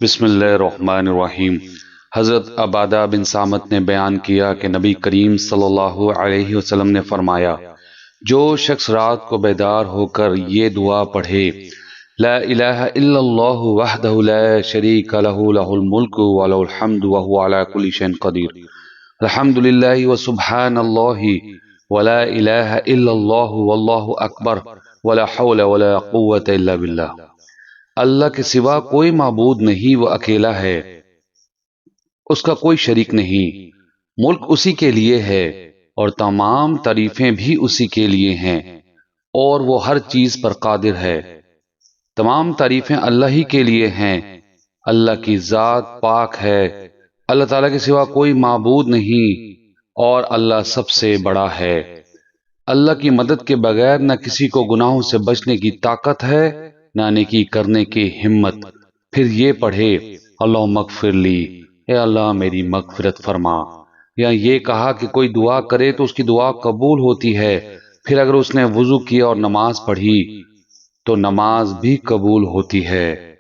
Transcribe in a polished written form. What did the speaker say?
بسم اللہ الرحمن الرحیم۔ حضرت عبادہ بن صامت نے بیان کیا کہ نبی کریم صلی اللہ علیہ وسلم نے فرمایا، جو شخص رات کو بیدار ہو کر یہ دعا پڑھے، لا الہ الا اللہ وحدہ لا شریک لہ لہ الملک ولہ الحمد وہو علی کل شیء قدیر، الحمد للہ وسبحان اللہ ولا الہ الا اللہ واللہ اکبر ولا حول ولا قوة الا باللہ۔ اللہ کے سوا کوئی معبود نہیں، وہ اکیلا ہے، اس کا کوئی شریک نہیں، ملک اسی کے لیے ہے اور تمام تعریفیں بھی اسی کے لیے ہیں، اور وہ ہر چیز پر قادر ہے۔ تمام تعریفیں اللہ ہی کے لیے ہیں، اللہ کی ذات پاک ہے، اللہ تعالیٰ کے سوا کوئی معبود نہیں اور اللہ سب سے بڑا ہے۔ اللہ کی مدد کے بغیر نہ کسی کو گناہوں سے بچنے کی طاقت ہے نہ نیکی کرنے کی ہمت۔ پھر یہ پڑھے، اللہم اغفر لی، اے اللہ میری مغفرت فرما۔ یا یہ کہا کہ کوئی دعا کرے تو اس کی دعا قبول ہوتی ہے، پھر اگر اس نے وضو کیا اور نماز پڑھی تو نماز بھی قبول ہوتی ہے۔